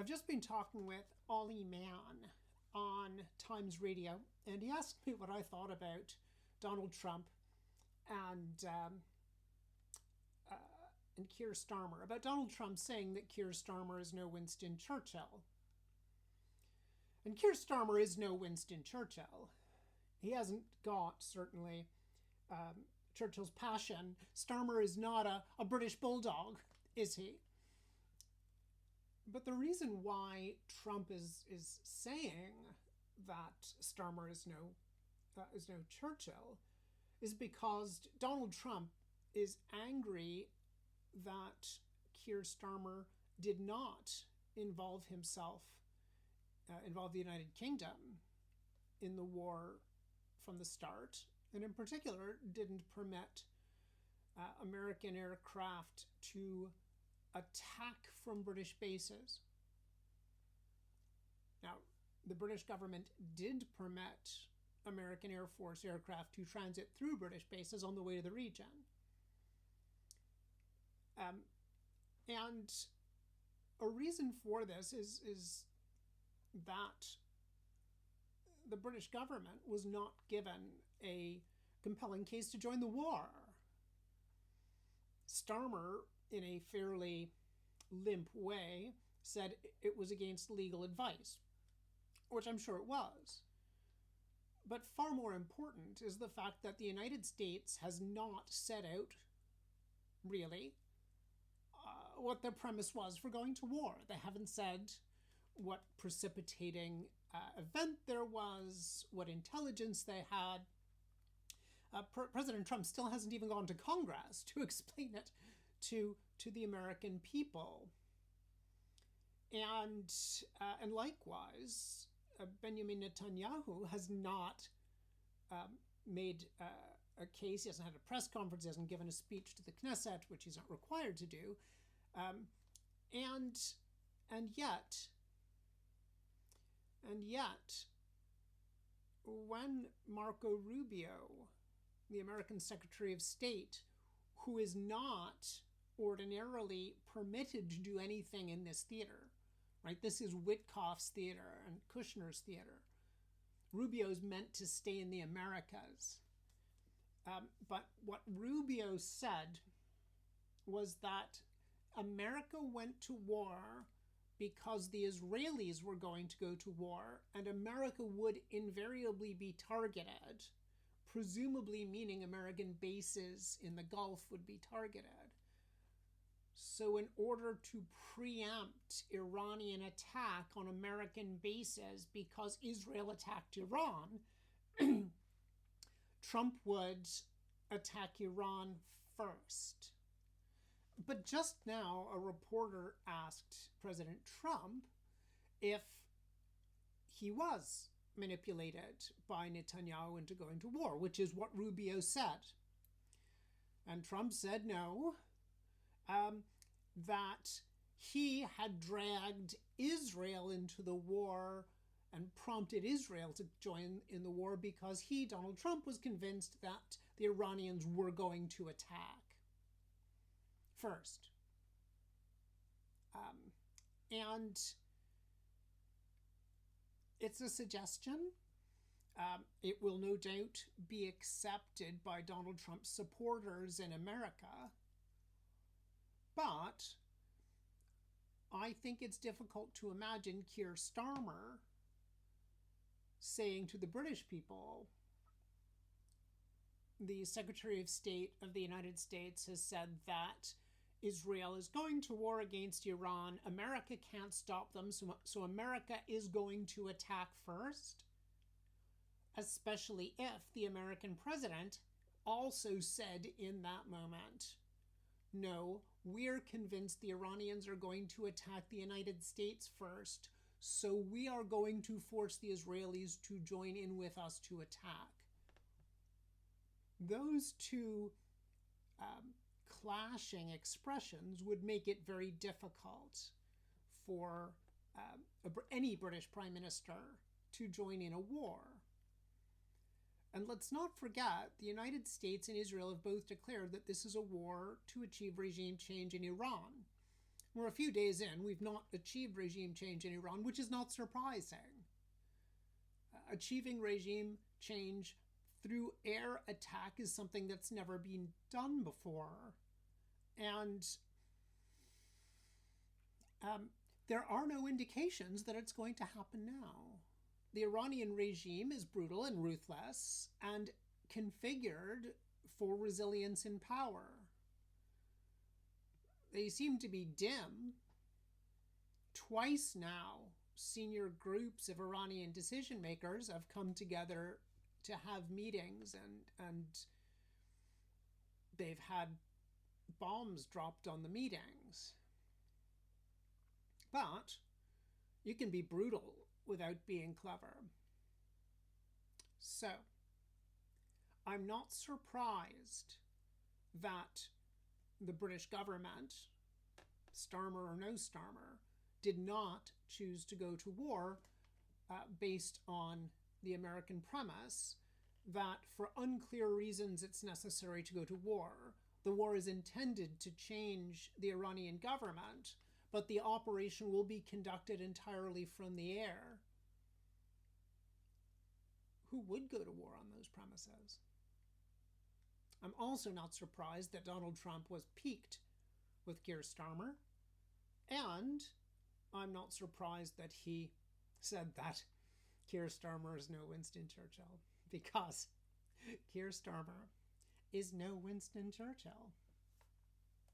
I've just been talking with Ollie Mann on Times Radio, and he asked me what I thought about Donald Trump and Keir Starmer, about Donald Trump saying that Keir Starmer is no Winston Churchill. And Keir Starmer is no Winston Churchill. He hasn't got, certainly, Churchill's passion. Starmer is not a British bulldog, is he? But the reason why Trump is saying that Starmer is no Churchill is because Donald Trump is angry that Keir Starmer did not involve the United Kingdom in the war from the start, and in particular didn't permit American aircraft to attack from British bases. Now, the British government did permit American Air Force aircraft to transit through British bases on the way to the region. And a reason for this is that the British government was not given a compelling case to join the war. Starmer, in a fairly limp way, said it was against legal advice, which I'm sure it was. But far more important is the fact that the United States has not set out, really, what their premise was for going to war. They haven't said what precipitating event there was, what intelligence they had. President Trump still hasn't even gone to Congress to explain it to the American people. And likewise, Benjamin Netanyahu has not made a case. He hasn't had a press conference. He hasn't given a speech to the Knesset, which he's not required to do. And yet, when Marco Rubio, the American Secretary of State, who is not ordinarily permitted to do anything in this theater, right? This is Witkoff's theater and Kushner's theater. Rubio's meant to stay in the Americas. But what Rubio said was that America went to war because the Israelis were going to go to war, and America would invariably be targeted, presumably meaning American bases in the Gulf would be targeted. So in order to preempt Iranian attack on American bases because Israel attacked Iran, Trump would attack Iran first. But just now, a reporter asked President Trump if he was manipulated by Netanyahu into going to war, which is what Rubio said. And Trump said no, that he had dragged Israel into the war and prompted Israel to join in the war because he, Donald Trump, was convinced that the Iranians were going to attack first. And it's a suggestion. It will no doubt be accepted by Donald Trump's supporters in America. But I think it's difficult to imagine Keir Starmer saying to the British people, the Secretary of State of the United States has said that Israel is going to war against Iran. America can't stop them, so America is going to attack first, especially if the American president also said in that moment, no, we're convinced the Iranians are going to attack the United States first, so we are going to force the Israelis to join in with us to attack. Those two clashing expressions would make it very difficult for any British Prime Minister to join in a war. And let's not forget, the United States and Israel have both declared that this is a war to achieve regime change in Iran. We're a few days in. We've not achieved regime change in Iran, which is not surprising. Achieving regime change through air attack is something that's never been done before. And there are no indications that it's going to happen now. The Iranian regime is brutal and ruthless and configured for resilience in power. They seem to be dim. Twice now, senior groups of Iranian decision makers have come together to have meetings, and they've had bombs dropped on the meetings. But you can be brutal without being clever. So, I'm not surprised that the British government, Starmer or no Starmer, did not choose to go to war based on the American premise that for unclear reasons it's necessary to go to war. The war is intended to change the Iranian government, but the operation will be conducted entirely from the air. Who would go to war on those premises? I'm also not surprised that Donald Trump was piqued with Keir Starmer, and I'm not surprised that he said that Keir Starmer is no Winston Churchill, because Keir Starmer is no Winston Churchill.